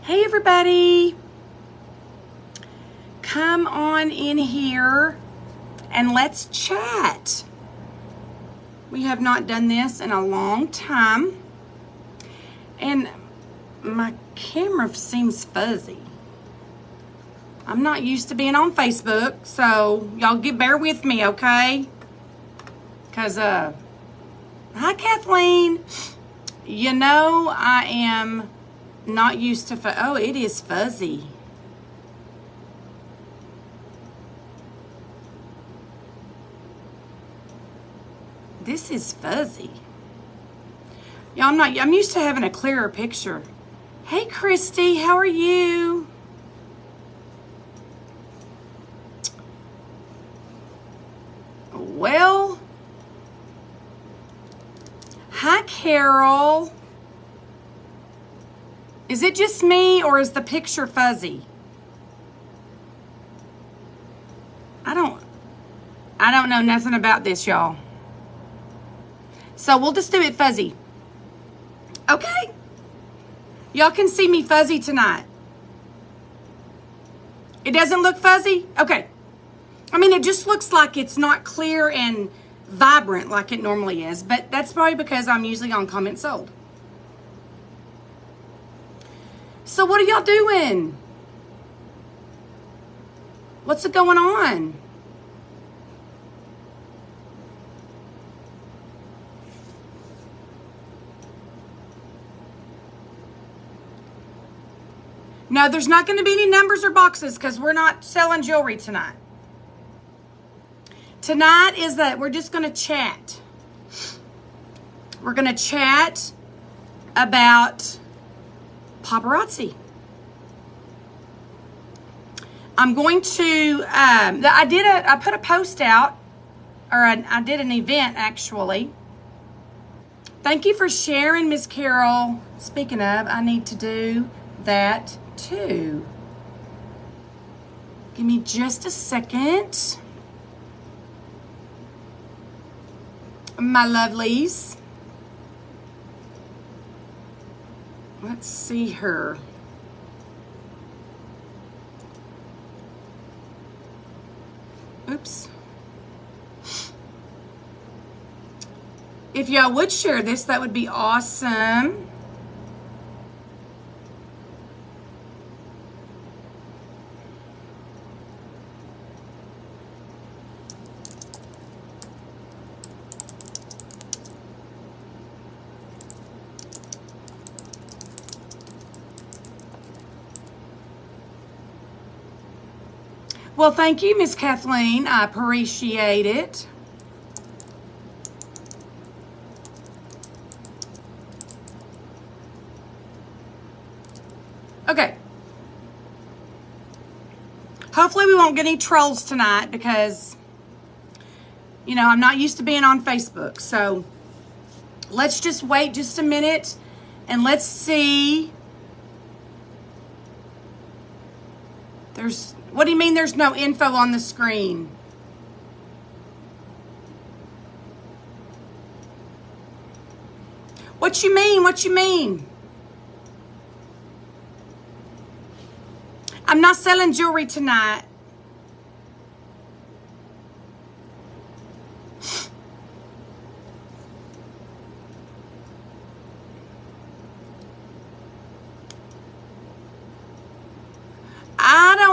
Hey everybody, come on in here and let's chat. We have not done this in a long time and my camera seems fuzzy. I'm not used to being on Facebook, so y'all bear with me, okay? Because, hi Kathleen. You know, I am not used to, oh, it is fuzzy. This is fuzzy. Yeah, I'm used to having a clearer picture. Hey, Christy, how are you? Well, hi, Carol. Is it just me or is the picture fuzzy? I don't know nothing about this, y'all. So we'll just do it fuzzy. Okay. Y'all can see me fuzzy tonight. It doesn't look fuzzy? Okay. I mean, it just looks like it's not clear and vibrant like it normally is, but that's probably because I'm usually on comment sold. So what are y'all doing? What's going on? No, there's not going to be any numbers or boxes because we're not selling jewelry tonight. Tonight is that we're just going to chat. We're going to chat about paparazzi. I'm going to, I put a post out, or I did an event actually. Thank you for sharing, Miss Carol. Speaking of, I need to do that too. Give me just a second. My lovelies. Let's see her. Oops. If y'all would share this, that would be awesome. Well, thank you, Miss Kathleen. I appreciate it. Okay. Hopefully we won't get any trolls tonight because, you know, I'm not used to being on Facebook. So let's just wait just a minute and let's see. What do you mean there's no info on the screen? What you mean? What you mean? I'm not selling jewelry tonight.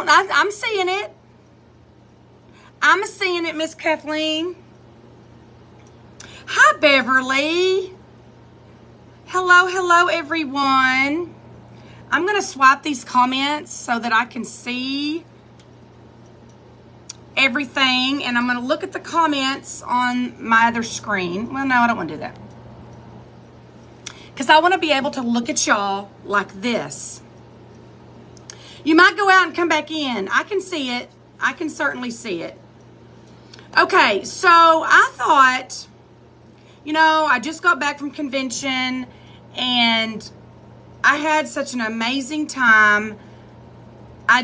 I'm seeing it. I'm seeing it, Miss Kathleen. Hi, Beverly. Hello, everyone. I'm going to swipe these comments so that I can see everything. And I'm going to look at the comments on my other screen. Well, no, I don't want to do that. Because I want to be able to look at y'all like this. You might go out and come back in. I can see it. I can certainly see it. Okay, so I thought, you know, I just got back from convention and I had such an amazing time. Hi,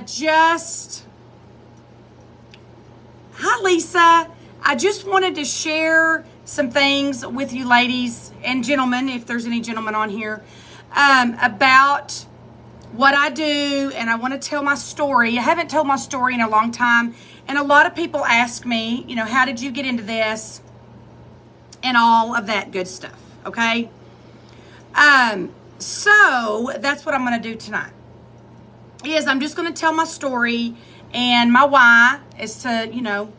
Lisa. I just wanted to share some things with you ladies and gentlemen, if there's any gentlemen on here, about what I do, and I want to tell my story. I haven't told my story in a long time, and a lot of people ask me, you know, how did you get into this and all of that good stuff, okay? So that's what I'm going to do tonight. Is I'm just going to tell my story, and my why is to, you know,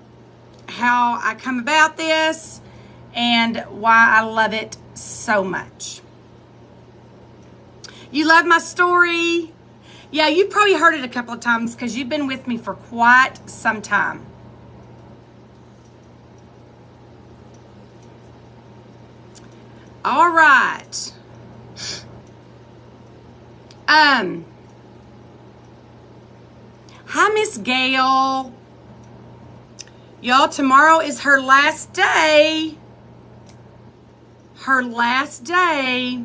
how I come about this and why I love it so much. You love my story? Yeah, you've probably heard it a couple of times because you've been with me for quite some time. All right. Hi, Miss Gail. Y'all, tomorrow is her last day. Her last day.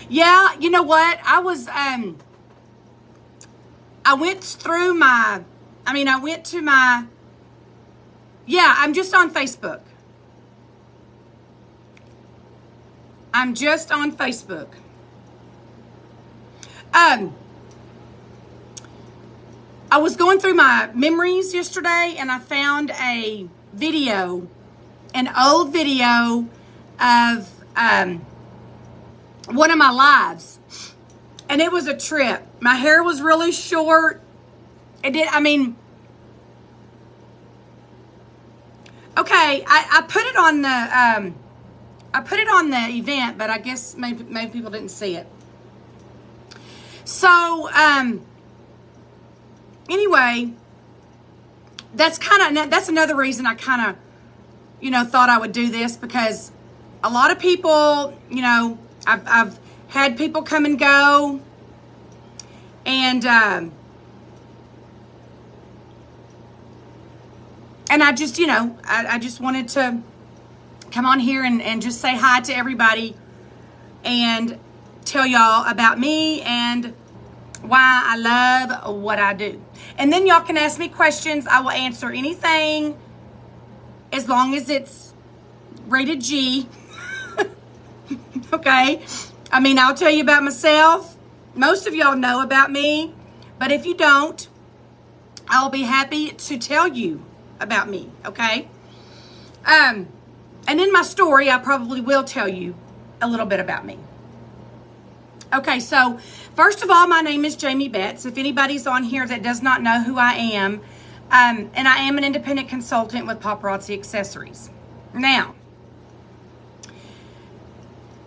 Yeah, you know what? I went through my, yeah, I'm just on Facebook. I'm just on Facebook. I was going through my memories yesterday, and I found a video, an old video of one of my lives, and it was a trip. My hair was really short. Okay, I put it on the event, but I guess maybe people didn't see it. So anyway, that's another reason I kind of, you know, thought I would do this, because a lot of people, you know, I've had people come and go, and I just, you know, I just wanted to come on here and just say hi to everybody and tell y'all about me and why I love what I do. And then y'all can ask me questions. I will answer anything as long as it's rated G. Okay? I'll tell you about myself. Most of y'all know about me, but if you don't, I'll be happy to tell you about me, okay? And in my story, I probably will tell you a little bit about me. Okay, so first of all, my name is Jamie Betts. If anybody's on here that does not know who I am, and I am an independent consultant with Paparazzi Accessories. Now,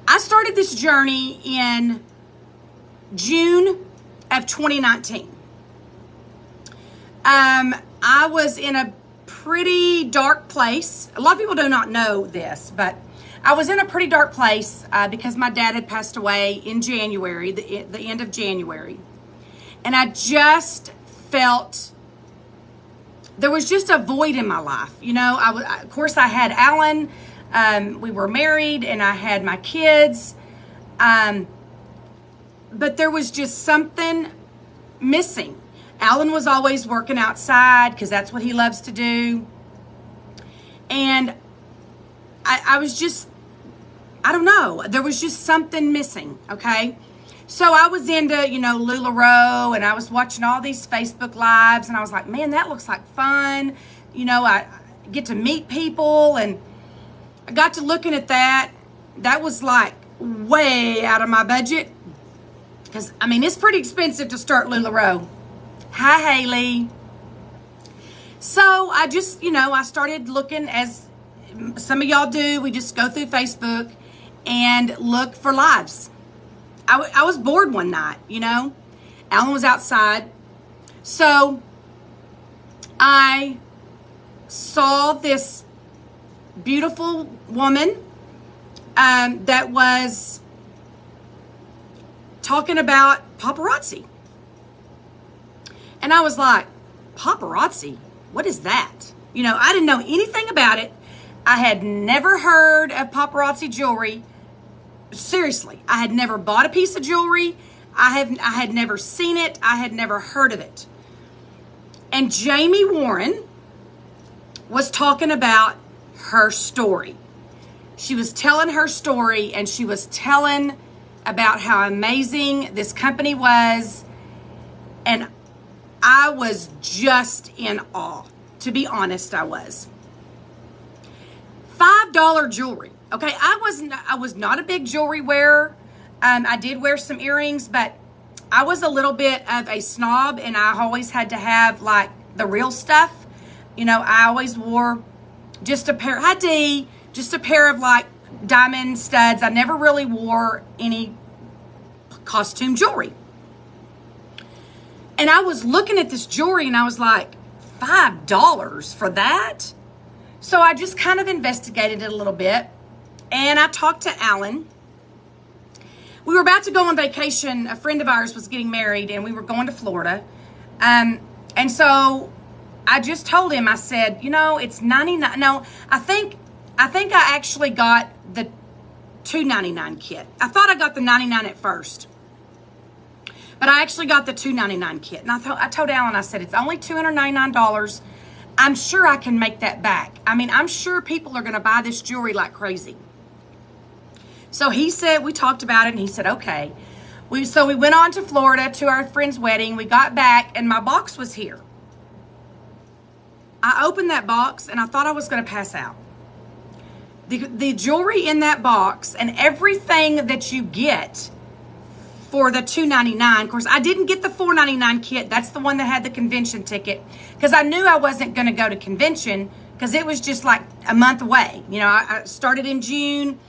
I started this journey in June of 2019. I was in a pretty dark place. A lot of people do not know this, but I was in a pretty dark place because my dad had passed away in January, the end of January. And I just felt there was just a void in my life. You know, of course, I had Alan. We were married, and I had my kids. But there was just something missing. Alan was always working outside because that's what he loves to do. And I was just, I don't know. There was just something missing, okay? So I was into, you know, LuLaRoe, and I was watching all these Facebook Lives, and I was like, man, that looks like fun. You know, I get to meet people, and I got to looking at that. That was like way out of my budget because, it's pretty expensive to start LuLaRoe. Hi, Haley. So I just, I started looking, as some of y'all do. We just go through Facebook and look for lives. I was bored one night, Alan was outside. So I saw this beautiful woman that was talking about paparazzi. And I was like, paparazzi? What is that? I didn't know anything about it. I had never heard of paparazzi jewelry. Seriously, I had never bought a piece of jewelry. I had never seen it. I had never heard of it. And Jamie Warren was talking about her story. She was telling her story, and she was telling about how amazing this company was. And I was just in awe. To be honest, I was. $5 jewelry. Okay, I was not a big jewelry wearer. I did wear some earrings, but I was a little bit of a snob, and I always had to have like the real stuff. You know, I always wore just a pair of like diamond studs. I never really wore any costume jewelry. And I was looking at this jewelry and I was like, $5 for that? So I just kind of investigated it a little bit, and I talked to Alan. We were about to go on vacation. A friend of ours was getting married, and we were going to Florida. And so I just told him, I said, you know, it's $99. No, I think I actually got the $2.99 kit. I thought I got the $99 at first, but I actually got the $2.99 kit. And I told Alan, I said, it's only $299. I'm sure I can make that back. I mean, I'm sure people are going to buy this jewelry like crazy. So he said, we talked about it, and he said, okay. So we went on to Florida to our friend's wedding. We got back, and my box was here. I opened that box, and I thought I was going to pass out. The jewelry in that box and everything that you get for the $2.99. Of course, I didn't get the $4.99 kit. That's the one that had the convention ticket, because I knew I wasn't going to go to convention because it was just like a month away. You know, I started in June,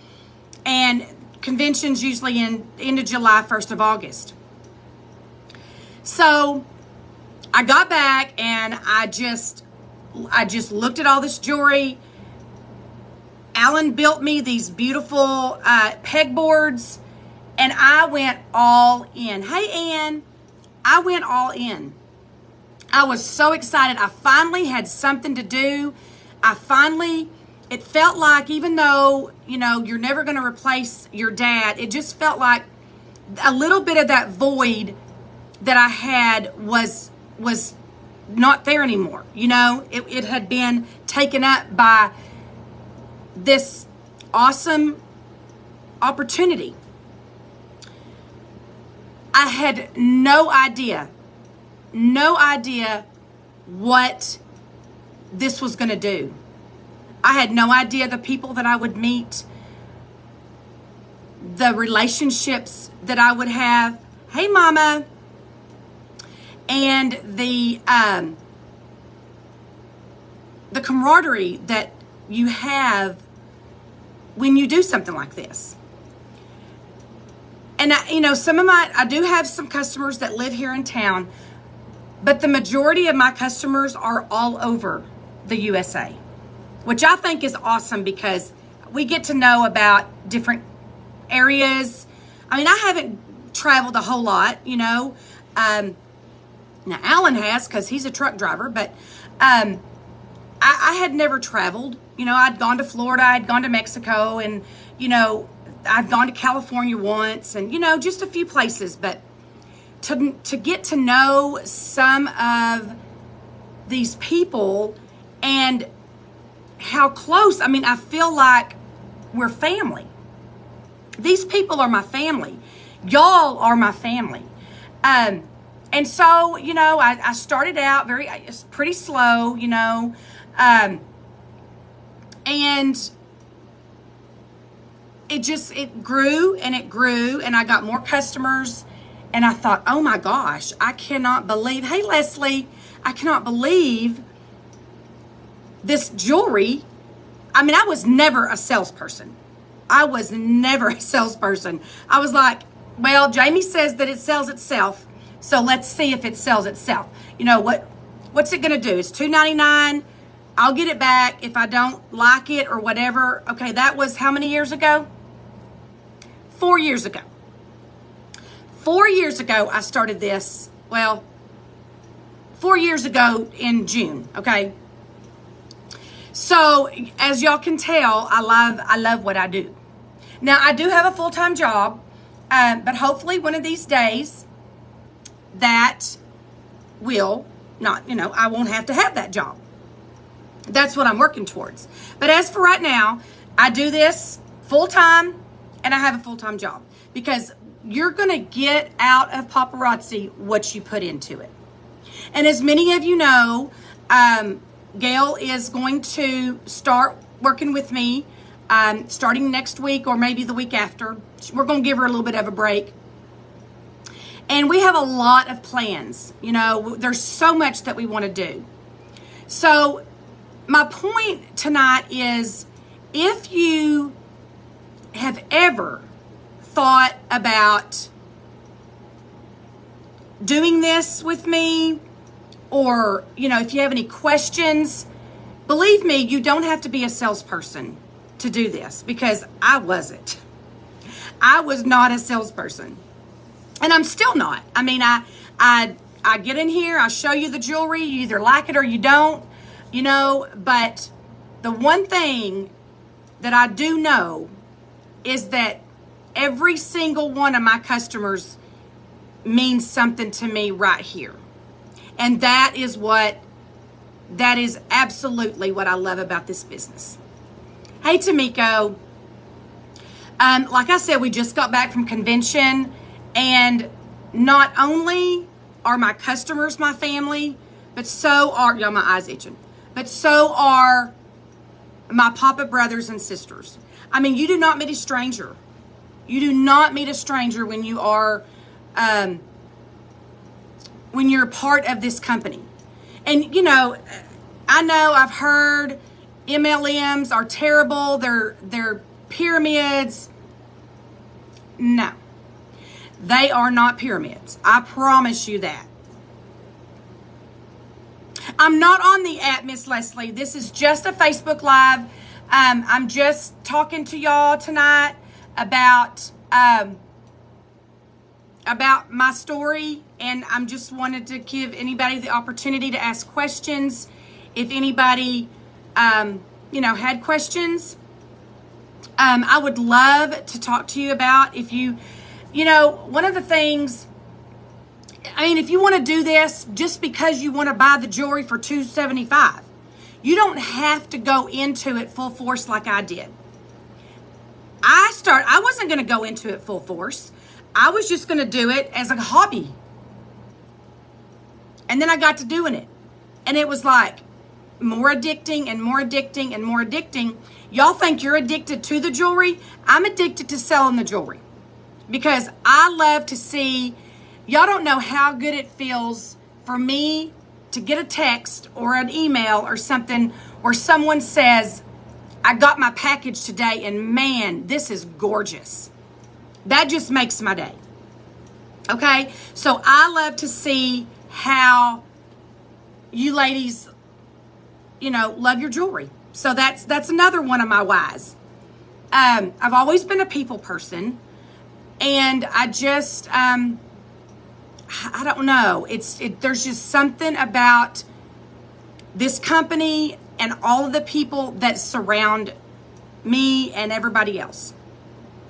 and convention's usually in end of July, 1st of August. So I got back, and I just looked at all this jewelry. Alan built me these beautiful pegboards, and I went all in. Hey, Ann, I went all in. I was so excited. I finally had something to do. It felt like, even though, you know, you're never going to replace your dad, it just felt like a little bit of that void that I had was not there anymore. You know, it had been taken up by this awesome opportunity. I had no idea what this was going to do. I had no idea the people that I would meet, the relationships that I would have. Hey, Mama. And the camaraderie that you have when you do something like this. And I do have some customers that live here in town, but the majority of my customers are all over the USA, which I think is awesome because we get to know about different areas. I mean, I haven't traveled a whole lot, you know. Now Alan has, because he's a truck driver, but I had never traveled. You know, I'd gone to Florida, I'd gone to Mexico, and, you know, I'd gone to California once, and, you know, just a few places. But to get to know some of these people and how close, I mean, I feel like we're family. These people are my family. Y'all are my family. And so, you know, I started out pretty slow, you know, and it grew and it grew, and I got more customers, and I thought, oh my gosh, I cannot believe, hey Leslie, I cannot believe this jewelry. I mean, I was never a salesperson. I was like, well, Jamie says that it sells itself, so let's see if it sells itself. You know, what's it gonna do? It's $2.99. I'll get it back if I don't like it or whatever. Okay, that was how many years ago? 4 years ago. 4 years ago, I started this. Well, 4 years ago in June, okay? So, as y'all can tell, I love what I do. Now, I do have a full-time job, but hopefully one of these days, that will not, you know, I won't have to have that job. That's what I'm working towards. But as for right now, I do this full time, and I have a full-time job, because you're going to get out of paparazzi what you put into it. And as many of you know, Gail is going to start working with me starting next week or maybe the week after. We're going to give her a little bit of a break. And we have a lot of plans. You know, there's so much that we want to do. So my point tonight is, if you have ever thought about doing this with me, or, you know, if you have any questions, believe me, you don't have to be a salesperson to do this, because I wasn't. I was not a salesperson, and I'm still not. I mean, I get in here, I show you the jewelry, you either like it or you don't, you know, but the one thing that I do know is that every single one of my customers means something to me right here. And that is absolutely what I love about this business. Hey, Tamiko. Like I said, we just got back from convention, and not only are my customers my family, but so are, y'all, my eyes itching, but so are my Papa brothers and sisters. I mean, you do not meet a stranger. You do not meet a stranger when you are, when you're part of this company. And, you know, I've heard MLMs are terrible. They're pyramids. No, they are not pyramids. I promise you that. I'm not on the app, Miss Leslie. This is just a Facebook Live. I'm just talking to y'all tonight about my story, and I'm just wanted to give anybody the opportunity to ask questions. If anybody, you know, had questions, I would love to talk to you about. If you know, one of the things, I mean, if you want to do this just because you want to buy the jewelry for $275, you don't have to go into it full force like I did. I wasn't going to go into it full force. I was just going to do it as a hobby. And then I got to doing it. And it was like more addicting and more addicting and more addicting. Y'all think you're addicted to the jewelry? I'm addicted to selling the jewelry, because I love to see, y'all don't know how good it feels for me to get a text or an email or something where someone says, I got my package today and man, this is gorgeous. That just makes my day. Okay? So I love to see how you ladies, you know, love your jewelry. So that's another one of my whys. I've always been a people person, and I just, I don't know. There's just something about this company and all of the people that surround me and everybody else.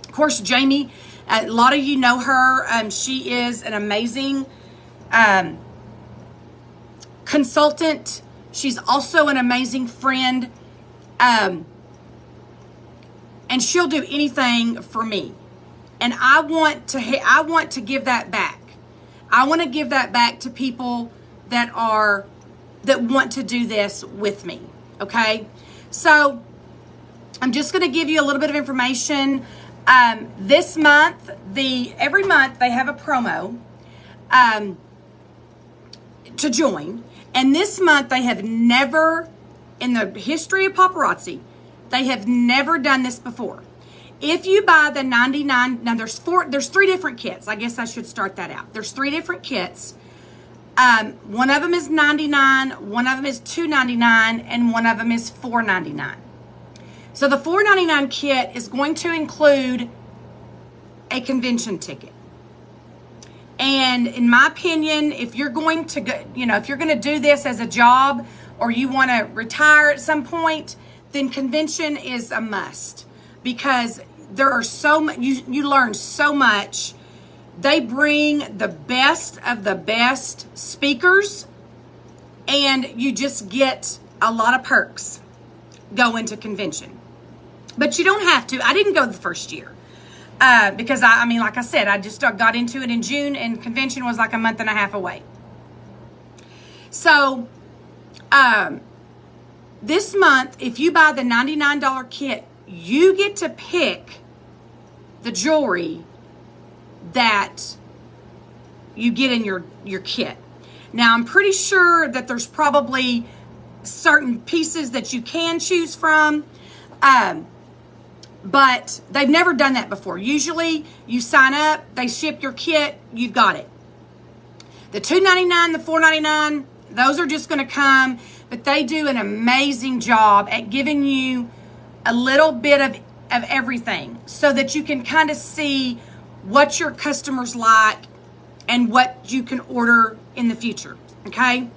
Of course, Jamie, a lot of you know her. She is an amazing consultant. She's also an amazing friend. And she'll do anything for me. And I want to give that back. I want to give that back to people that want to do this with me. Okay? So I'm just going to give you a little bit of information. This month, every month they have a promo to join. And this month they have never, in the history of paparazzi, they have never done this before. If you buy the 99, now there's 3 different kits. I guess I should start that out. There's 3 different kits. One of them is $99, one of them is $299, and one of them is $499. So the $499 kit is going to include a convention ticket. And in my opinion, if you're going to go, if you're going to do this as a job, or you want to retire at some point, then convention is a must, because there are so much, you learn so much. They bring the best of the best speakers, and you just get a lot of perks going to convention. But you don't have to. I didn't go the first year because, I mean, like I said, I just got into it in June, and convention was like a month and a half away. So this month, if you buy the $99 kit, you get to pick the jewelry that you get in your kit. Now, I'm pretty sure that there's probably certain pieces that you can choose from, but they've never done that before. Usually, you sign up, they ship your kit, you've got it. The $2.99, the $4.99, those are just going to come, but they do an amazing job at giving you a little bit of everything so that you can kind of see what your customers like and what you can order in the future, okay?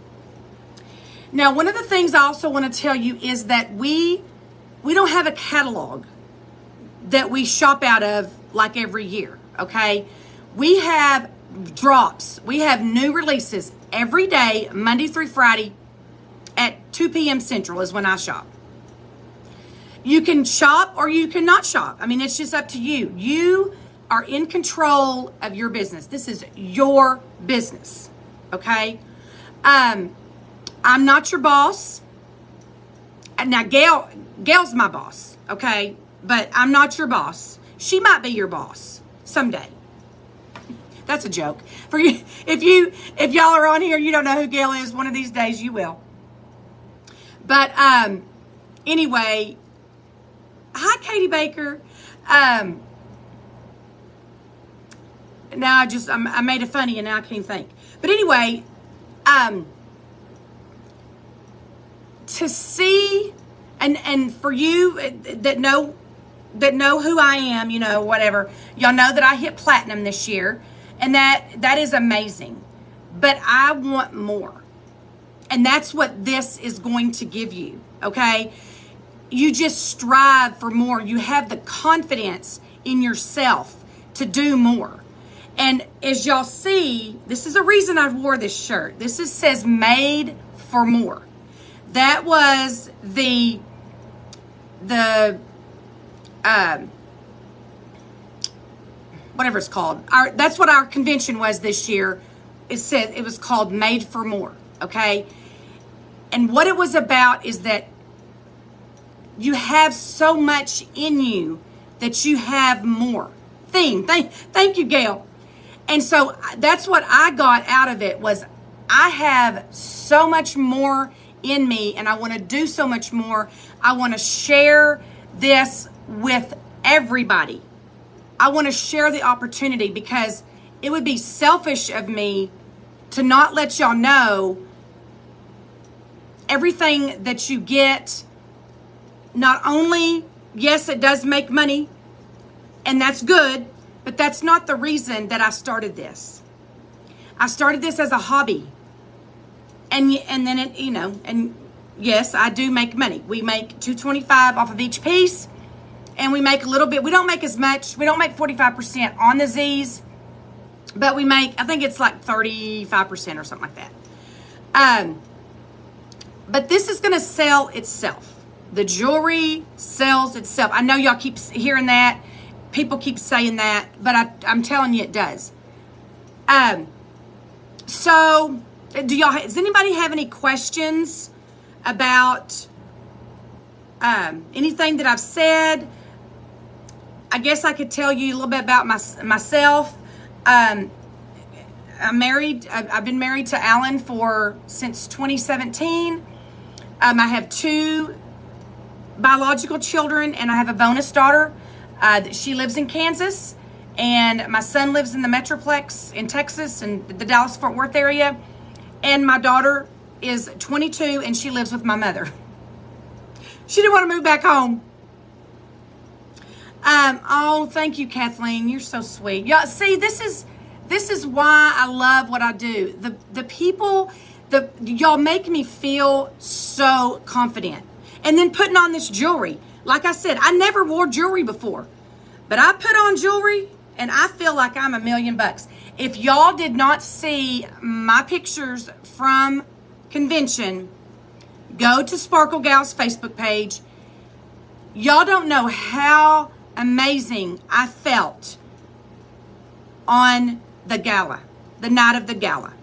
Now, one of the things I also want to tell you is that we don't have a catalog that we shop out of like every year, okay? We have drops. We have new releases every day, Monday through Friday at 2 p.m. Central is when I shop. You can shop or you cannot shop. I mean, it's just up to you. You are in control of your business. This is your business, okay? I'm not your boss. Now, Gail's my boss, okay? But I'm not your boss. She might be your boss someday. That's a joke. For you, if y'all are on here, you don't know who Gail is. One of these days, you will. But anyway, hi, Katie Baker. Now I made a funny and now I can't think. But anyway, to see and for you that know who I am, you know, whatever, y'all know that I hit platinum this year, and that is amazing. But I want more. And that's what this is going to give you, okay? You just strive for more. You have the confidence in yourself to do more. And as y'all see, this is the reason I wore this shirt. This says made for more. That was the whatever it's called. That's what our convention was this year. It was called Made for More, okay? And what it was about is that you have so much in you that you have more. Thank you, Gail. And so that's what I got out of it was I have so much more in me and I want to do so much more. I want to share this with everybody. I want to share the opportunity because it would be selfish of me to not let y'all know everything that you get. Not only, yes, it does make money, and that's good, but that's not the reason that I started this. I started this as a hobby. And then it, you know, and yes, I do make money. We make $2.25 off of each piece, and we make a little bit. We don't make as much. We don't make 45% on the Z's, but we make, I think it's like 35% or something like that. But this is going to sell itself. The jewelry sells itself. I know y'all keep hearing that. People keep saying that, but I'm telling you it does. So does anybody have any questions about anything that I've said? I guess I could tell you a little bit about myself. I'm married. I've been married to Alan since 2017. I have 2 biological children, and I have a bonus daughter. She lives in Kansas, and my son lives in the Metroplex in Texas and the Dallas-Fort Worth area. And my daughter is 22, and she lives with my mother. She didn't want to move back home. Oh, thank you, Kathleen. You're so sweet. Y'all, see, this is why I love what I do. The people, y'all make me feel so confident. And then putting on this jewelry. Like I said, I never wore jewelry before. But I put on jewelry, and I feel like I'm $1,000,000. If y'all did not see my pictures from convention, go to Sparkle Gal's Facebook page. Y'all don't know how amazing I felt on the gala, the night of the gala.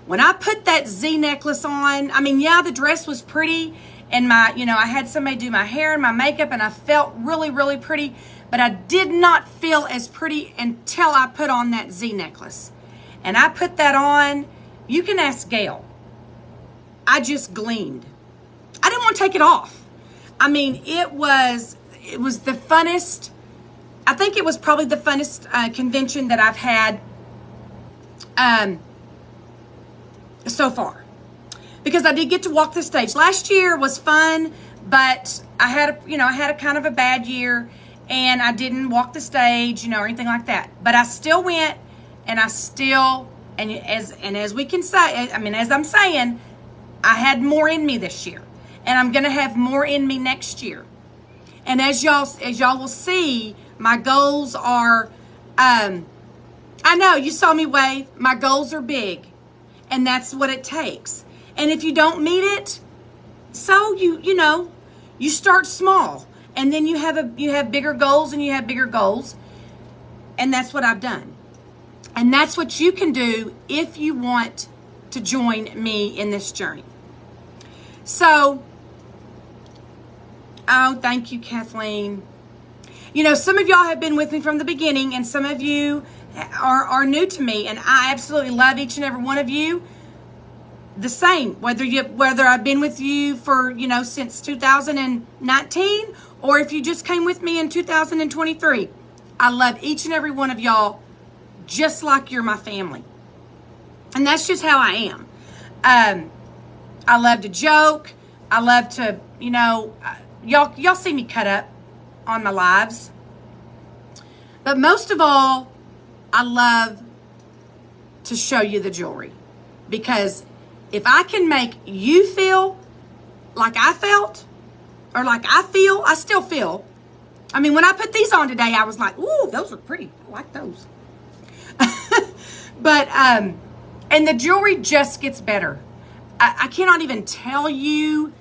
When I put that Z necklace on, I mean, yeah, the dress was pretty, and I had somebody do my hair and my makeup, and I felt really, really pretty, but I did not feel as pretty until I put on that Z necklace. And I put that on, you can ask Gail. I just gleamed. I didn't want to take it off. I mean, it was the funnest, I think it was probably the funnest convention that I've had so far, because I did get to walk the stage. Last year was fun, but I had a kind of a bad year, and I didn't walk the stage, or anything like that. But I still went, and as we can say, as I'm saying, I had more in me this year, and I'm gonna have more in me next year. And as y'all will see, my goals are, I know you saw me wave. My goals are big. And that's what it takes. And if you don't meet it, so you start small, and then you have bigger goals, and you have bigger goals. And that's what I've done. And that's what you can do if you want to join me in this journey. So, oh, thank you, Kathleen. Some of y'all have been with me from the beginning, and some of you are new to me, and I absolutely love each and every one of you. The same, whether I've been with you for since 2019, or if you just came with me in 2023. I love each and every one of y'all just like you're my family, and that's just how I am. I love to joke. I love to y'all see me cut up on my lives, but most of all, I love to show you the jewelry, because if I can make you feel like I felt, or like I feel, I still feel. I mean, when I put these on today, I was like, ooh, those are pretty. I like those. But, and the jewelry just gets better. I cannot even tell you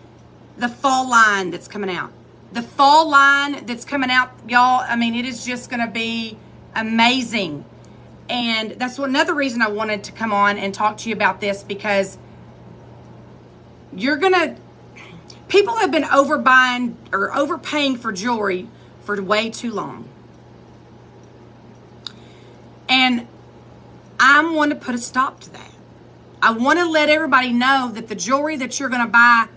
the fall line that's coming out. The fall line that's coming out, y'all, I mean, it is just going to be amazing. And that's another reason I wanted to come on and talk to you about this, because people have been overbuying or overpaying for jewelry for way too long. And I want to put a stop to that. I want to let everybody know that the jewelry that you're going to buy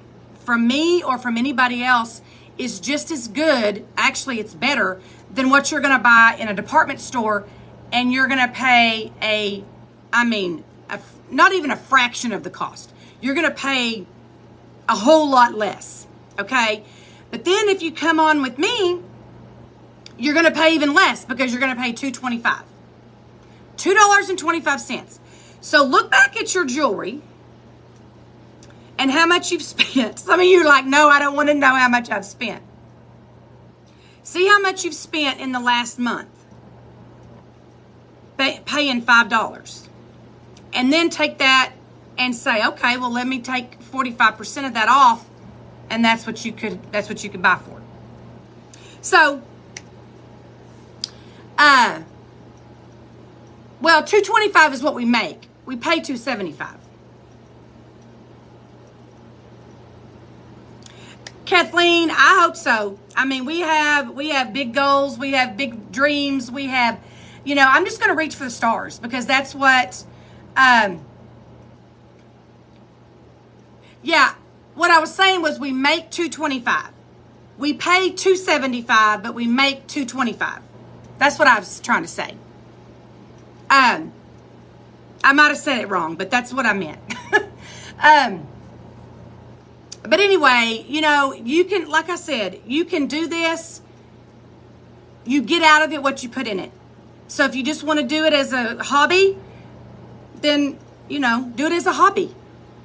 from me or from anybody else is just as good, actually it's better, than what you're going to buy in a department store, and you're going to pay not even a fraction of the cost. You're going to pay a whole lot less, okay? But then if you come on with me, you're going to pay even less, because you're going to pay $2.25. $2.25. So look back at your jewelry and how much you've spent. Some of you are like, no, I don't want to know how much I've spent. See how much you've spent in the last month paying $5. And then take that and say, okay, well, let me take 45% of that off, and that's what you could buy for it. So, well, $2.25 is what we make. We pay $2.75. Kathleen, I hope so. I mean, we have big goals, we have big dreams, we have, I'm just going to reach for the stars, because that's what, what I was saying was we make $2.25. We pay $2.75, but we make $2.25. That's what I was trying to say. I might have said it wrong, but that's what I meant. But anyway, you can, like I said, you can do this. You get out of it what you put in it. So if you just want to do it as a hobby, then, do it as a hobby.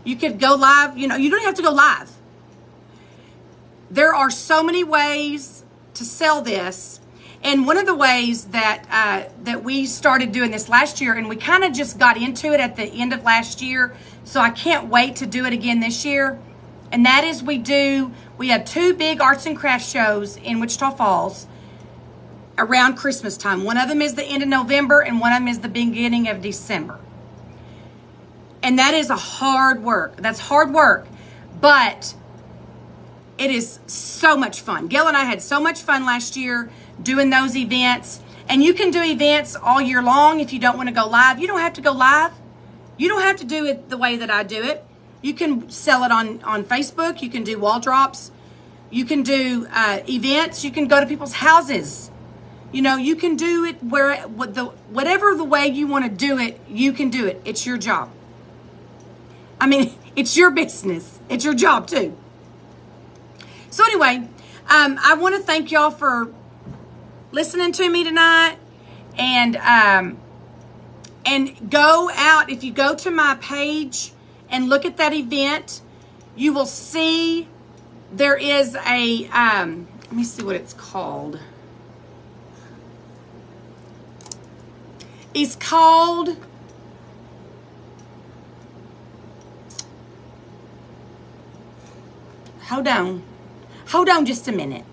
You could go live, you don't have to go live. There are so many ways to sell this. And one of the ways that we started doing this last year, and we kind of just got into it at the end of last year, so I can't wait to do it again this year. And that is we We have 2 big arts and crafts shows in Wichita Falls around Christmas time. One of them is the end of November and one of them is the beginning of December. And that is a hard work. That's hard work, but it is so much fun. Gail and I had so much fun last year doing those events. And you can do events all year long if you don't want to go live. You don't have to go live. You don't have to do it the way that I do it. You can sell it on Facebook. You can do wall drops. You can do events. You can go to people's houses. You know, you can do it whatever the way you want to do it, you can do it. It's your job. I mean, it's your business. It's your job too. So anyway, I want to thank y'all for listening to me tonight, and go out. If you go to my page and look at that event, you will see there is a let me see what it's called. It's called hold on just a minute.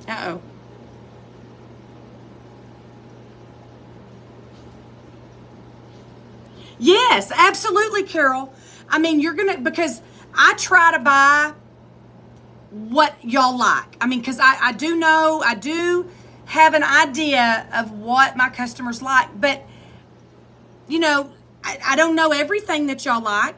Uh-oh. Yes, absolutely, Carol. I mean, because I try to buy what y'all like. I mean, because I do have an idea of what my customers like, but, you know, I don't know everything that y'all like.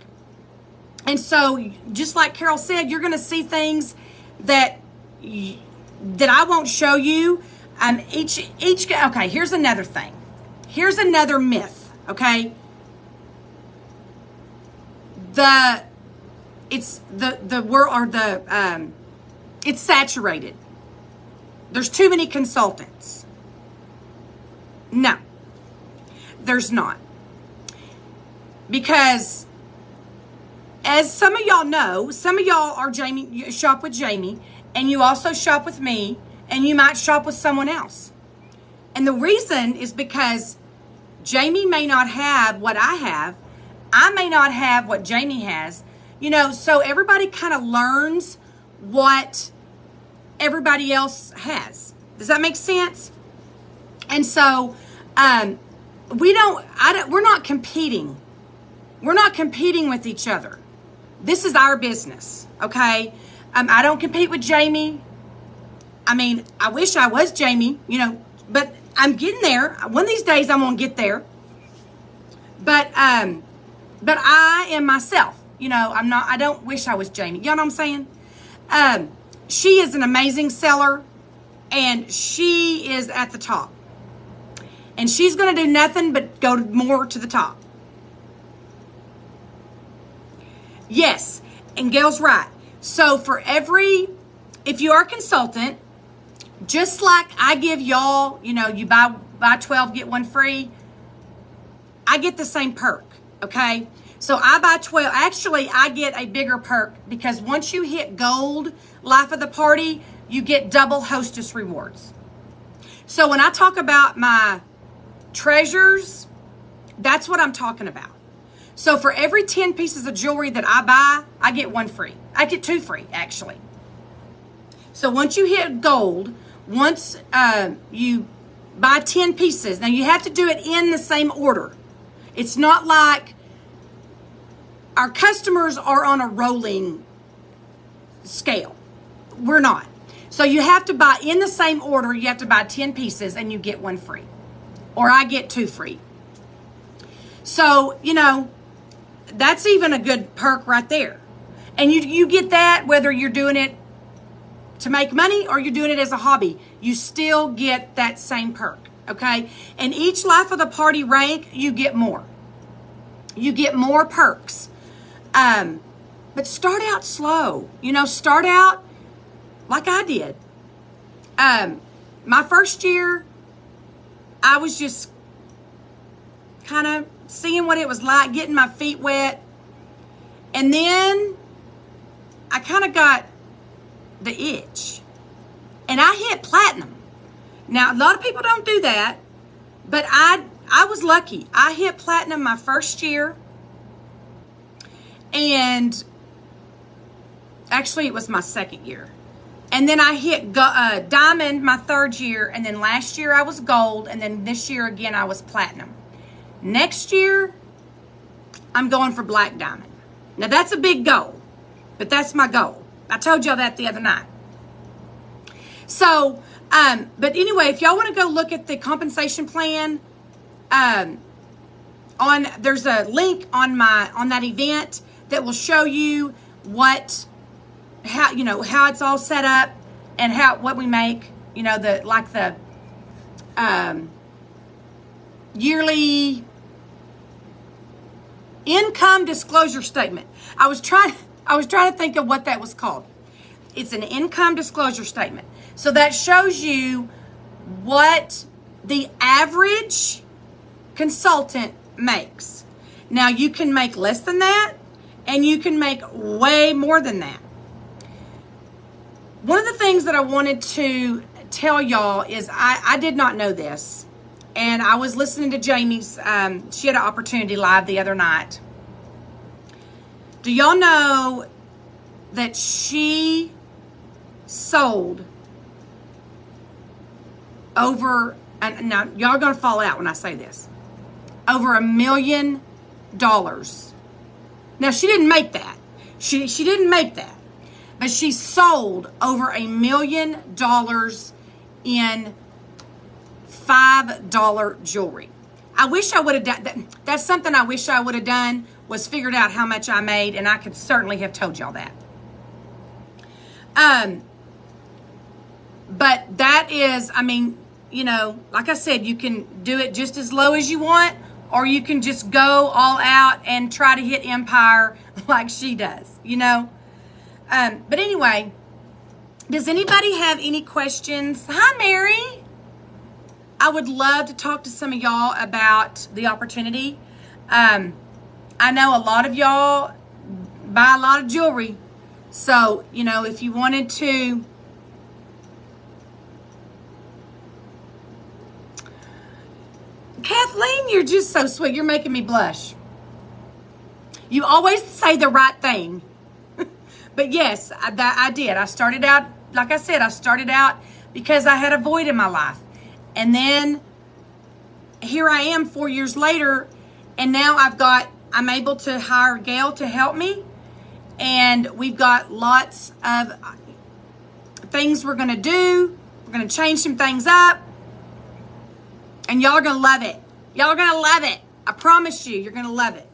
And so, just like Carol said, you're going to see things that I won't show you. Okay, here's another thing. Here's another myth, okay? It's saturated. There's too many consultants. No, there's not. Because as some of y'all know, some of y'all are Jamie, you shop with Jamie, and you also shop with me, and you might shop with someone else. And the reason is because Jamie may not have what I have. I may not have what Jamie has. You know, so everybody kind of learns what everybody else has. Does that make sense? And so we're not competing. We're not competing with each other. This is our business, okay? I don't compete with Jamie. I mean, I wish I was Jamie, you know, but I'm getting there. One of these days I'm gonna get there. But I am myself. You know, I don't wish I was Jamie. You know what I'm saying? She is an amazing seller, and she is at the top. And she's going to do nothing but go more to the top. Yes, and Gail's right. So if you are a consultant, just like I give y'all, you know, you buy 12, get one free, I get the same perk, okay? So I buy 12. Actually, I get a bigger perk because once you hit gold life of the party, you get double hostess rewards. So when I talk about my treasures, that's what I'm talking about. So for every 10 pieces of jewelry that I buy, I get one free. I get 2 free, actually. So once you hit gold, once you buy 10 pieces, now you have to do it in the same order. It's not like our customers are on a rolling scale. We're not. So you have to buy in the same order. You have to buy 10 pieces and you get 1 free. Or I get 2 free. So, you know, that's even a good perk right there. And you get that whether you're doing it to make money or you're doing it as a hobby. You still get that same perk, okay? And each life of the party rank, you get more. You get more perks. But start out slow. You know, start out like I did. My first year, I was just kind of seeing what it was like, getting my feet wet. And then I kind of got the itch. And I hit platinum. Now, a lot of people don't do that, but I was lucky. I hit platinum my first year, and actually it was my second year. And then I hit diamond my third year, and then last year I was gold, and then this year again I was platinum. Next year, I'm going for black diamond. Now that's a big goal, but that's my goal. I told y'all that the other night. So, but anyway, if y'all want to go look at the compensation plan, there's a link on that event that will show you how it's all set up and what we make, the yearly income disclosure statement. I was trying to think of what that was called. It's an income disclosure statement. So that shows you what the average consultant makes. Now, you can make less than that, and you can make way more than that. One of the things that I wanted to tell y'all is I did not know this, and I was listening to Jamie's, she had an opportunity live the other night. Do y'all know that she sold over, and now y'all are going to fall out when I say this, over $1 million. Now, she didn't make that. She didn't make that. But she sold over $1 million in $5 jewelry. I wish I would have done that. That's something I wish I would have done, was figured out how much I made, and I could certainly have told y'all that. But that is, like I said, you can do it just as low as you want, or you can just go all out and try to hit empire like she does, But anyway, does anybody have any questions? Hi, Mary. I would love to talk to some of y'all about the opportunity. I know a lot of y'all buy a lot of jewelry. So, if you wanted to, Kathleen, you're just so sweet. You're making me blush. You always say the right thing. But yes, I did. I started out, like I said, because I had a void in my life. And then here I am 4 years later, and now I'm able to hire Gail to help me. And we've got lots of things we're going to do. We're going to change some things up. And y'all are going to love it. Y'all are going to love it. I promise you, you're going to love it.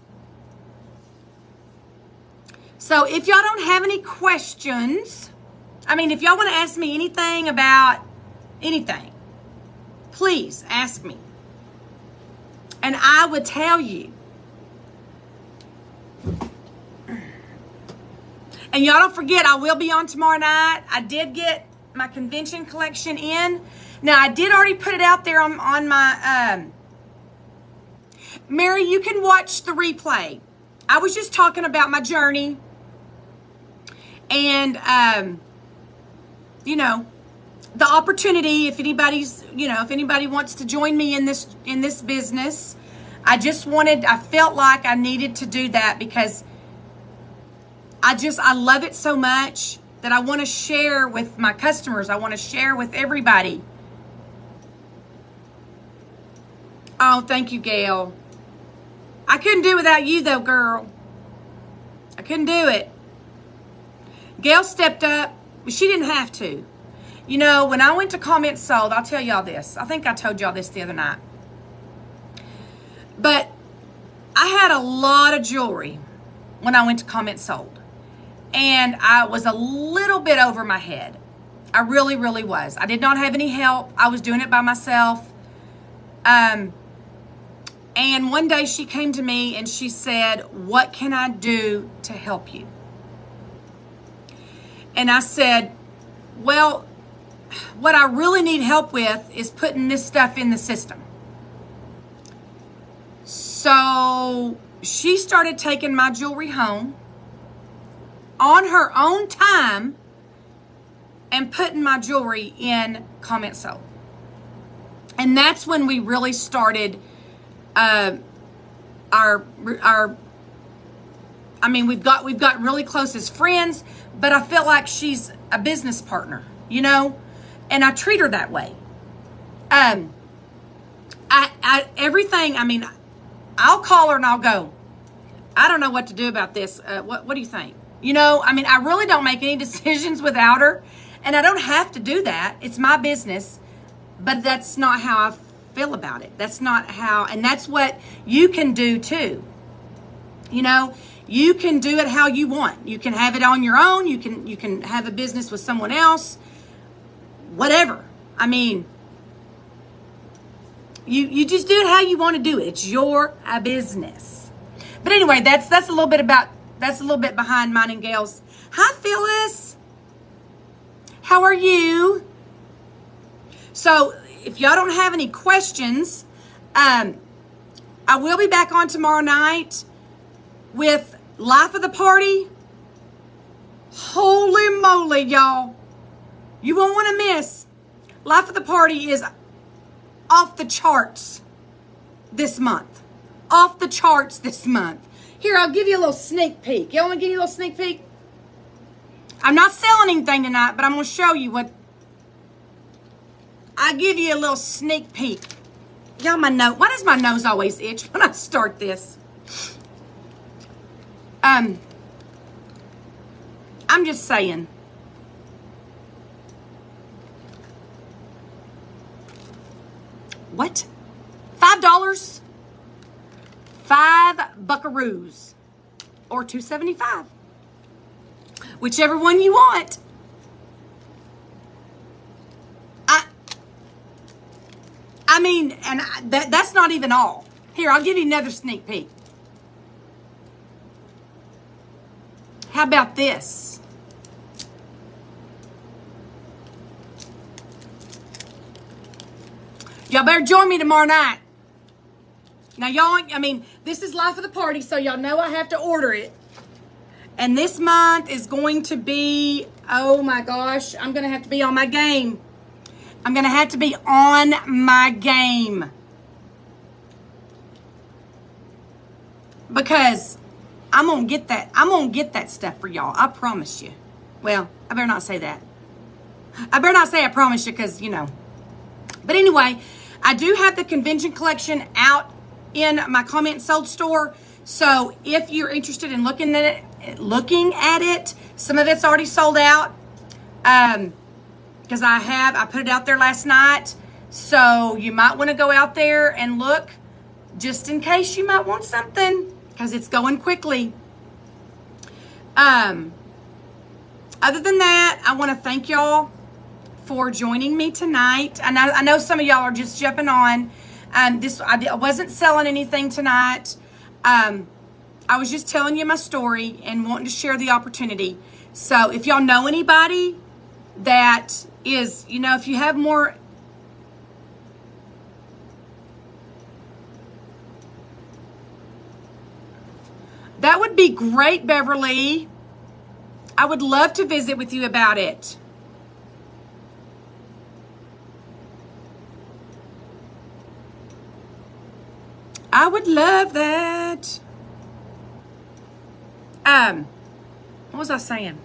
So if y'all don't have any questions, if y'all want to ask me anything about anything, please ask me. And I would tell you. And y'all don't forget, I will be on tomorrow night. I did get my convention collection in. Now, I did already put it out there on my... Mary, you can watch the replay. I was just talking about my journey. And, the opportunity, if anybody wants to join me in this business, I felt like I needed to do that because I love it so much that I want to share with my customers. I want to share with everybody. Oh, thank you, Gail. I couldn't do it without you, though, girl. I couldn't do it. Gail stepped up, but she didn't have to. When I went to Comments Sold, I'll tell y'all this. I think I told y'all this the other night. But I had a lot of jewelry when I went to Comments Sold. And I was a little bit over my head. I really, really was. I did not have any help. I was doing it by myself. And one day she came to me and she said, "What can I do to help you?" And I said, "Well, what I really need help with is putting this stuff in the system." So she started taking my jewelry home on her own time and putting my jewelry in Comments Sold. And that's when we really started our I mean, we've got really close as friends, but I feel like she's a business partner, you know, and I treat her that way. Everything, I mean, I'll call her and I'll go, I don't know what to do about this. What do you think? You know, I mean, I really don't make any decisions without her, and I don't have to do that. It's my business, but that's not how I feel about it. That's not how, and that's what you can do too. You know, you can do it how you want. You can have it on your own. You can have a business with someone else, whatever. I mean, you just do it how you want to do it. It's your business. But anyway, that's a little bit behind mine and Gail's. Hi, Phyllis. How are you? So if y'all don't have any questions, I will be back on tomorrow night with Life of the Party. Holy moly, y'all. You won't want to miss. Life of the Party is off the charts this month. Off the charts this month. Here, I'll give you a little sneak peek. Y'all want to give you a little sneak peek? I'm not selling anything tonight, but I'm going to show you what. I'll give you a little sneak peek. Y'all, my nose. Why does my nose always itch when I start this? I'm just saying. What? $5? 5 buckaroos. Or $2.75. Whichever one you want. I mean, and that's not even all. Here, I'll give you another sneak peek. How about this? Y'all better join me tomorrow night. Now, y'all, I mean, this is Life of the Party, so y'all know I have to order it. And this month is going to be, oh my gosh, I'm going to have to be on my game. I'm going to have to be on my game. Because I'm going to get that. I'm going to get that stuff for y'all. I promise you. Well, I better not say that. I better not say I promise you because, you know. But anyway, I do have the convention collection out in my comment sold store. So if you're interested in looking at it, some of it's already sold out. Because I put it out there last night. So you might want to go out there and look just in case you might want something because it's going quickly. Other than that, I want to thank y'all for joining me tonight. I know some of y'all are just jumping on. I wasn't selling anything tonight. I was just telling you my story and wanting to share the opportunity. So if y'all know anybody that is, you know, if you have more, that would be great, Beverly. I would love to visit with you about it. I would love that. What was I saying?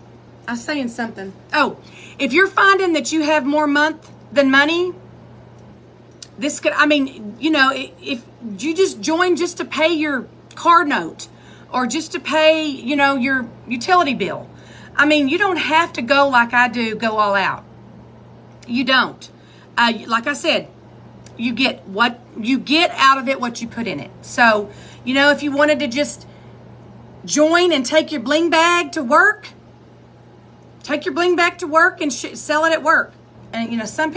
I was saying something. Oh, if you're finding that you have more month than money, this could, I mean, you know, if you just join just to pay your car note or just to pay, you know, your utility bill. I mean, you don't have to go like I do, go all out. You don't. Like I said, you get what you get out of it, what you put in it. So, you know, if you wanted to just join and take your bling bag to work, take your bling bag to work and sell it at work. And, you know, some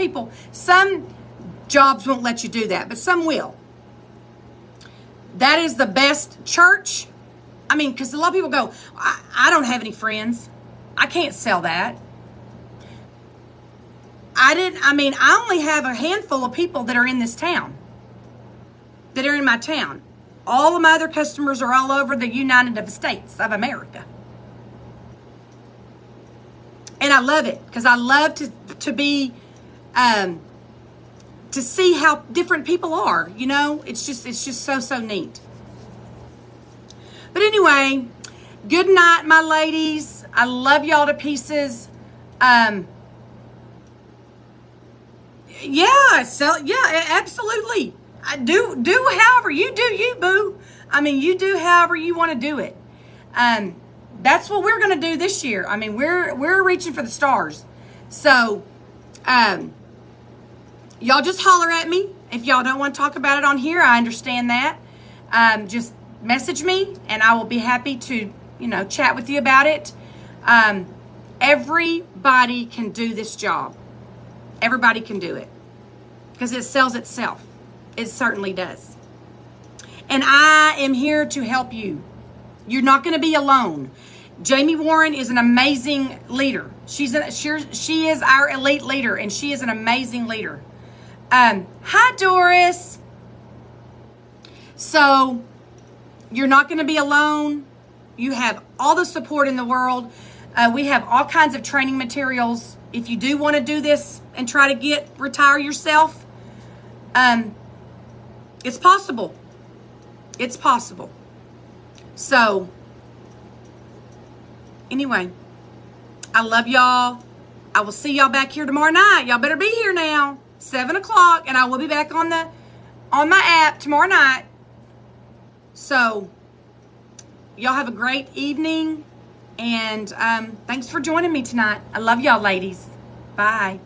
jobs won't let you do that, but some will. That is the best church. I mean, because a lot of people go, I don't have any friends. I can't sell that. I only have a handful of people that are in this town, that are in my town. All of my other customers are all over the United States of America. And I love it because I love to be to see how different people are. You know, it's just so neat. But anyway, good night, my ladies. I love y'all to pieces. Yeah, absolutely. I do however you do, you boo. I mean, you do however you want to do it. That's what we're going to do this year. I mean, we're reaching for the stars. So, y'all just holler at me. If y'all don't want to talk about it on here, I understand that. Just message me and I will be happy to, chat with you about it. Everybody can do this job. Everybody can do it because it sells itself. It certainly does. And I am here to help you. You're not going to be alone. Jamie Warren is an amazing leader. She is our elite leader, and she is an amazing leader. Hi, Doris. So you're not going to be alone. You have all the support in the world. We have all kinds of training materials. If you do want to do this and try to retire yourself, it's possible. It's possible. So, anyway, I love y'all. I will see y'all back here tomorrow night. Y'all better be here now, 7 o'clock, and I will be back on my app tomorrow night. So, y'all have a great evening, and thanks for joining me tonight. I love y'all, ladies. Bye.